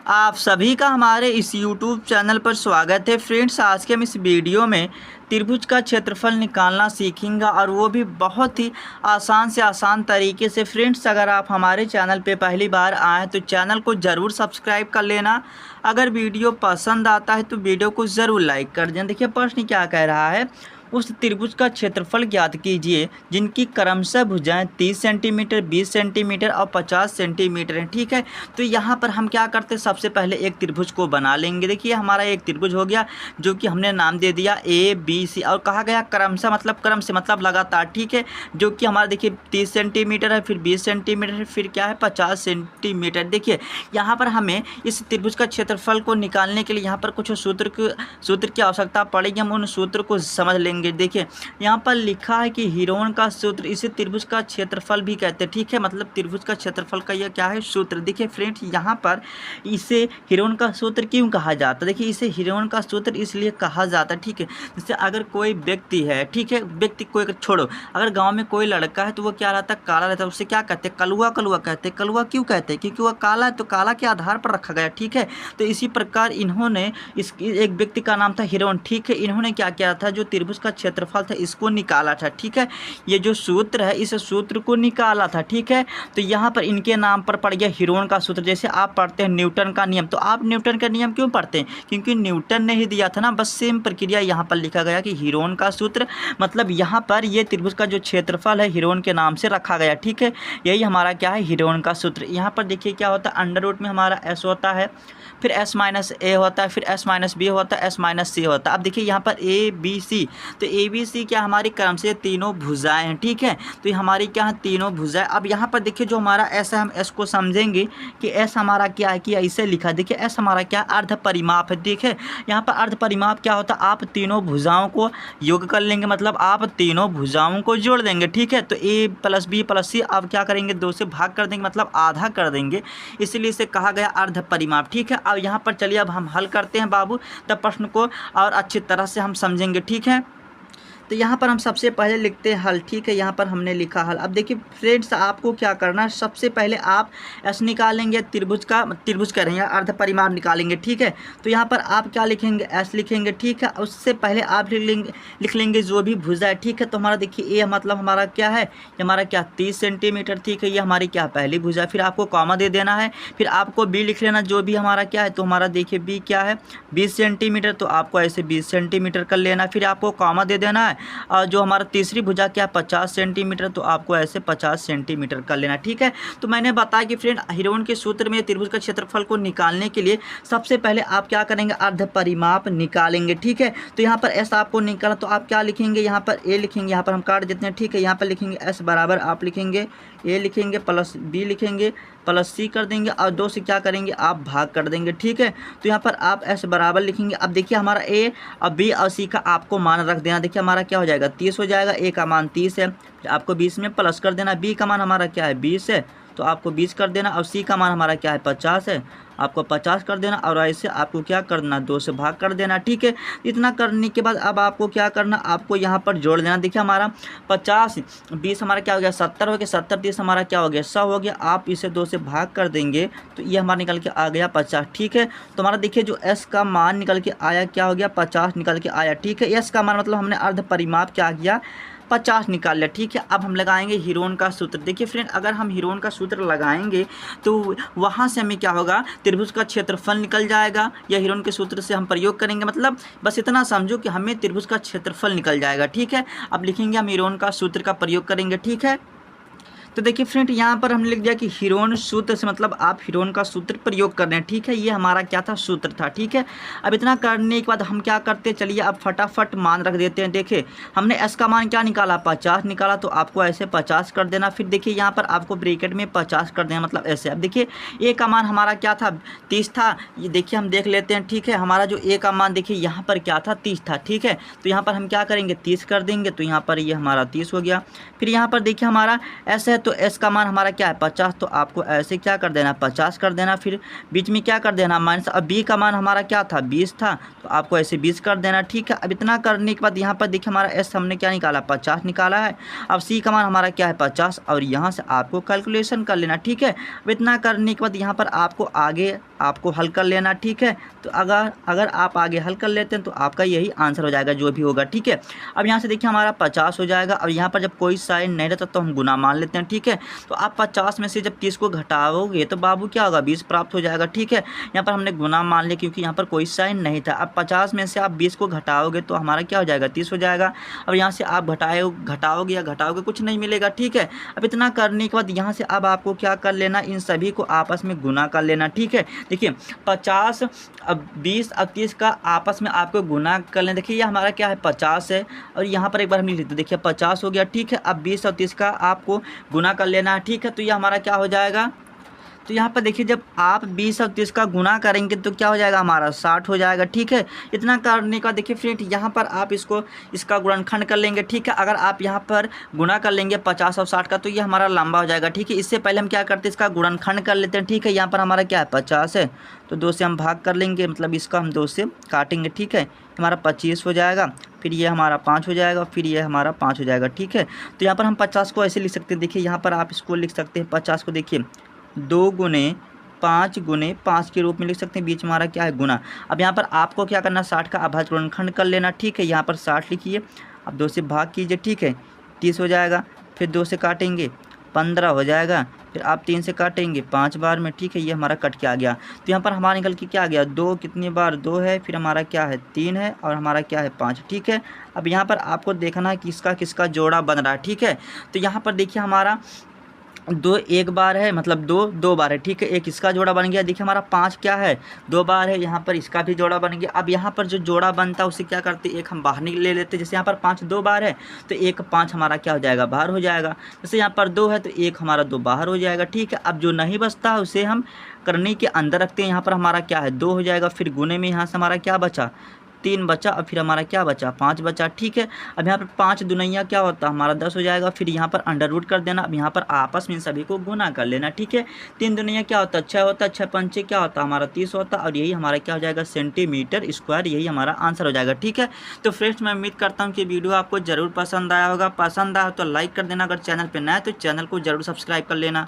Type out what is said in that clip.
आप सभी का हमारे इस YouTube चैनल पर स्वागत है। फ्रेंड्स, आज के हम इस वीडियो में त्रिभुज का क्षेत्रफल निकालना सीखेंगे और वो भी बहुत ही आसान से आसान तरीके से। फ्रेंड्स, अगर आप हमारे चैनल पे पहली बार आए तो चैनल को ज़रूर सब्सक्राइब कर लेना। अगर वीडियो पसंद आता है तो वीडियो को ज़रूर लाइक कर देना। देखिए प्रश्न क्या कह रहा है, उस त्रिभुज का क्षेत्रफल ज्ञात कीजिए जिनकी क्रमशः भुजाएं 30 सेंटीमीटर, 20 सेंटीमीटर और 50 सेंटीमीटर हैं। ठीक है, तो यहाँ पर हम क्या करते हैं, सबसे पहले एक त्रिभुज को बना लेंगे। देखिए हमारा एक त्रिभुज हो गया जो कि हमने नाम दे दिया ABC और कहा गया क्रमशः, मतलब क्रम से मतलब लगातार। ठीक है, जो कि हमारा देखिए 30 सेंटीमीटर है, फिर 20 सेंटीमीटर है, फिर क्या है 50 सेंटीमीटर। देखिए यहाँ पर हमें इस त्रिभुज का क्षेत्रफल को निकालने के लिए यहाँ पर कुछ सूत्र की आवश्यकता पड़ेगी। हम उन सूत्र को समझ लेंगे। देखिए यहाँ पर लिखा है कि हिरोन का सूत्र, इसे त्रिभुज का क्षेत्रफल भी कहते हैं। ठीक है, मतलब त्रिभुज का क्षेत्रफल का यह क्या है, सूत्र। देखिए फ्रेंड्स, यहाँ पर इसे हिरोन का सूत्र क्यों कहा जाता है। देखिए इसे हिरोन का सूत्र इसलिए कहा जाता है, ठीक है, जैसे अगर कोई व्यक्ति है, ठीक है, व्यक्ति को एक छोड़ो, अगर गाँव में कोई लड़का है तो वो क्या रहता है, काला रहता है, उससे क्या कहते हैं, कलुआ कलुआ कहते हैं। कलुआ क्यों कहते हैं, क्योंकि वह काला है, तो काला के आधार पर रखा गया। ठीक है, तो इसी प्रकार इन्होंने इस एक व्यक्ति का नाम था हिरोन। ठीक है, इन्होंने क्या किया था, जो त्रिभुज का क्षेत्रफल था इसको निकाला था। ठीक है, ये जो सूत्र है इस सूत्र को निकाला था। ठीक है, तो यहाँ पर इनके नाम पर पड़ गया हिरोन का सूत्र। जैसे आप पढ़ते हैं न्यूटन का नियम, तो आप न्यूटन का नियम क्यों पढ़ते हैं, क्योंकि न्यूटन ने ही दिया था ना। बस सेम प्रक्रिया यहाँ पर लिखा गया कि हिरोन का सूत्र, मतलब यहाँ पर ये त्रिभुज का जो क्षेत्रफल है हिरोन के नाम से रखा गया। ठीक है, यही हमारा क्या है, हिरोन का सूत्र। यहाँ पर देखिए क्या होता है, अंडर रूट में हमारा s होता है, फिर s माइनस a होता है, फिर s माइनस b होता है, s माइनस c होता है। अब देखिए यहाँ पर ABC, तो ABC क्या हमारी क्रम से तीनों भुजाएं हैं। ठीक है, तो ये हमारी क्या है, तीनों भुजाएं। अब यहाँ पर देखिए जो हमारा s है, हम s को समझेंगे कि s हमारा क्या है, कि ऐसे लिखा। देखिए s हमारा क्या अर्ध परिमाप है। देखिए यहाँ पर अर्ध परिमाप क्या होता है, आप तीनों भुजाओं को योग कर लेंगे, मतलब आप तीनों भुजाओं को जोड़ देंगे। ठीक है, तो a plus b plus c आप क्या करेंगे, 2 से भाग कर देंगे, मतलब आधा कर देंगे, इसलिए इसे कहा गया अर्ध परिमाप। ठीक है, अब यहाँ पर चलिए अब हम हल करते हैं बाबू, तब प्रश्न को और अच्छी तरह से हम समझेंगे। ठीक है, तो यहाँ पर हम सबसे पहले लिखते हैं हल। ठीक है, यहाँ पर हमने लिखा हल। अब देखिए फ्रेंड्स, आपको क्या करना है, सबसे पहले आप एस निकालेंगे, त्रिभुज कह रहे हैं, अर्ध परिमाप निकालेंगे। ठीक है, तो यहाँ पर आप क्या लिखेंगे, एस लिखेंगे। ठीक है, उससे पहले आप लिख लेंगे जो भी भुजा है। ठीक है, तो हमारा देखिए ए मतलब हमारा क्या है, ये हमारा क्या 30 सेंटीमीटर। ठीक है, ये हमारी क्या पहली भुजा है, फिर आपको कॉमा दे देना है, फिर आपको बी लिख लेना जो भी हमारा क्या है, तो हमारा देखिए बी क्या है 20 सेंटीमीटर, तो आपको ऐसे 20 सेंटीमीटर कर लेना, फिर आपको कॉमा दे देना है। और जो हमारा तीसरी भुजा क्या 50 सेंटीमीटर, तो आपको ऐसे 50 सेंटीमीटर कर लेना। ठीक है, तो मैंने बताया कि फ्रेंड हिरोन के सूत्र में त्रिभुज का क्षेत्रफल को निकालने के लिए सबसे पहले आप क्या करेंगे, अर्ध परिमाप निकालेंगे। ठीक है, तो यहाँ पर एस आपको निकाला, तो आप क्या लिखेंगे, यहाँ पर ए लिखेंगे, यहाँ पर हम काट देते हैं। ठीक है, यहाँ पर लिखेंगे एस बराबर आप लिखेंगे ए लिखेंगे प्लस बी लिखेंगे प्लस सी कर देंगे और 2 से क्या करेंगे, आप भाग कर देंगे। ठीक है, तो यहाँ पर आप एस बराबर लिखेंगे। अब देखिए हमारा ए और बी और सी का आपको मान रख देना। देखिए हमारा क्या हो जाएगा, 30 हो जाएगा, ए का मान 30 है, आपको 20 में प्लस कर देना। बी का मान हमारा क्या है 20 है, तो आपको 20 कर देना। और सी का मान हमारा क्या है 50 है, आपको 50 कर देना, और ऐसे आपको क्या करना, 2 से भाग कर देना। ठीक है, इतना करने के बाद अब आपको क्या करना, आपको यहाँ पर जोड़ देना। देखिए हमारा 50 20 हमारा क्या हो गया 70 हो गया, 70 30 हमारा क्या हो गया 100 हो गया। आप इसे 2 से भाग कर देंगे तो ये हमारा निकल के आ गया 50। ठीक है, तो हमारा देखिए जो एस का मान निकल के आया क्या हो गया 50 निकल के आया। ठीक है, एस का मान मतलब हमने अर्ध परिमाप क्या किया 50 निकाल लिया। ठीक है, अब हम लगाएंगे हिरोन का सूत्र। देखिए फ्रेंड, अगर हम हिरोन का सूत्र लगाएंगे तो वहाँ से हमें क्या होगा, त्रिभुज का क्षेत्रफल निकल जाएगा, या हिरोन के सूत्र से हम प्रयोग करेंगे, मतलब बस इतना समझो कि हमें त्रिभुज का क्षेत्रफल निकल जाएगा। ठीक है, अब लिखेंगे हम हिरोन का सूत्र का प्रयोग करेंगे। ठीक है, तो देखिए फ्रेंड यहाँ पर हमने लिख दिया कि हिरोन सूत्र से मतलब आप हिरोन का सूत्र प्रयोग कर रहे हैं। ठीक है, ये हमारा क्या था, सूत्र था। ठीक है, अब इतना करने के बाद हम क्या करते हैं, चलिए अब फटाफट मान रख देते हैं। देखिए हमने एस का मान क्या निकाला 50 निकाला, तो आपको ऐसे 50 कर देना। फिर देखिए यहाँ पर आपको ब्रैकेट में 50 कर देना, मतलब ऐसे। अब देखिए ए का मान हमारा क्या था 30 था, ये देखिए हम देख लेते हैं। ठीक है, हमारा जो ए का मान देखिए यहाँ पर क्या था 30 था। ठीक है, तो यहाँ पर हम क्या करेंगे 30 कर देंगे, तो यहाँ पर ये हमारा 30 हो गया। फिर यहाँ पर देखिए हमारा एस है, तो एस का मान हमारा क्या है 50, तो आपको ऐसे क्या कर देना 50 कर देना, फिर बीच में क्या कर देना माइनस। अब बी का मान हमारा क्या था 20 था, तो आपको ऐसे 20 कर देना, ठीक है। अब इतना करने के बाद यहाँ पर देखिए हमारा एस हमने क्या निकाला 50 निकाला है। अब सी का मान हमारा क्या है 50, और यहाँ से आपको कैलकुलेशन कर लेना, ठीक है। अब इतना करने के बाद यहाँ पर आपको आगे आपको हल कर लेना, ठीक है। तो अगर आप आगे हल कर लेते हैं तो आपका यही आंसर हो जाएगा जो भी होगा, ठीक है। अब यहाँ से देखिए हमारा 50 हो जाएगा। अब यहाँ पर जब कोई साइन नहीं रहता तो हम गुना मान लेते हैं, ठीक है। तो आप 50 में से जब 30 को घटाओगे तो बाबू क्या होगा 20 प्राप्त हो जाएगा, ठीक है। यहाँ पर हमने गुना मान लिया क्योंकि यहाँ पर कोई साइन नहीं था। अब 50 में से आप 20 को घटाओगे तो हमारा क्या हो जाएगा 30 हो जाएगा। अब यहाँ से आप घटाओगे या घटाओगे कुछ नहीं मिलेगा, ठीक है। अब इतना करने के बाद यहाँ से अब आपको क्या कर लेना, इन सभी को आपस में गुना कर लेना, ठीक है। देखिए 50 अब 20 अब 30 का आपस में आपको गुना कर लें। देखिए ये हमारा क्या है 50 है, और यहाँ पर एक बार हम लिख लेते हैं। देखिए 50 हो गया, ठीक है। अब 20 और 30 का आपको गुना कर लेना है, ठीक है। तो ये हमारा क्या हो जाएगा, तो यहाँ पर देखिए जब आप 20 और 30 का गुना करेंगे तो क्या हो जाएगा हमारा 60 हो जाएगा, ठीक है। इतना करने का देखिए फ्रेंड यहाँ पर आप इसका गुणनखंड कर लेंगे, ठीक है। अगर आप यहाँ पर गुना कर लेंगे 50 और 60 का तो ये हमारा लंबा हो जाएगा, ठीक है। इससे पहले हम क्या करते हैं इसका गुणनखंड कर लेते हैं, ठीक है। यहाँ पर हमारा क्या है 50 है, तो 2 से हम भाग कर लेंगे, मतलब इसका हम 2 से काटेंगे, ठीक है। हमारा 25 हो जाएगा, फिर ये हमारा 5 हो जाएगा, फिर ये हमारा 5 हो जाएगा, ठीक है। तो यहाँ पर हम 50 को ऐसे लिख सकते हैं। देखिए यहाँ पर आप इसको लिख सकते हैं 50 को, देखिए 2 गुने 5 के रूप में लिख सकते हैं। बीच में हमारा क्या है गुना। अब यहाँ पर आपको क्या करना 60 का अभाज्य गुणनखंड कर लेना, ठीक है। यहाँ पर 60 लिखिए, अब 2 से भाग कीजिए, ठीक है। 30 हो जाएगा, फिर 2 से काटेंगे 15 हो जाएगा, फिर आप 3 से काटेंगे 5 बार में, ठीक है। ये हमारा कट के आ गया। तो यहाँ पर हमारा निकल के क्या आ गया 2 कितनी बार 2 है, फिर हमारा क्या है 3 है, और हमारा क्या है 5, ठीक है। अब यहाँ पर आपको देखना है किसका किसका जोड़ा बन रहा है, ठीक है। तो यहाँ पर देखिए हमारा 2 एक बार है, मतलब 2 बार है, ठीक है। एक इसका जोड़ा बन गया। देखिए हमारा 5 क्या है 2 बार है, यहाँ पर इसका भी जोड़ा बन गया। अब यहाँ पर जो जोड़ा बनता है उसे क्या करते एक हम बाहर ले लेते हैं। जैसे यहाँ पर 5 2 बार है तो एक 5 हमारा क्या हो जाएगा बाहर हो जाएगा। जैसे यहाँ पर 2 है तो एक हमारा 2 बाहर हो जाएगा, ठीक है। अब जो नहीं बचता है उसे हम करनी के अंदर रखते हैं। यहाँ पर हमारा क्या है 2 हो जाएगा, फिर गुने में यहाँ से हमारा क्या बचा 3 बचा, और फिर हमारा क्या बचा 5 बचा, ठीक है। अब यहाँ पर 5 दुनिया क्या होता है हमारा 10 हो जाएगा, फिर यहाँ पर अंडर रूट कर देना। अब यहाँ पर आपस में इन सभी को गुना कर लेना, ठीक है। 3 दुनिया क्या होता है 6 होता है, 6 पंचे क्या होता है हमारा 30 होता है, और यही हमारा क्या हो जाएगा सेंटीमीटर स्क्वायर, यही हमारा आंसर हो जाएगा, ठीक है। तो फ्रेंड्स मैं उम्मीद करता हूँ कि वीडियो आपको ज़रूर पसंद आया होगा। पसंद आया तो लाइक कर देना, अगर चैनल पर नया है तो चैनल को ज़रूर सब्सक्राइब कर लेना।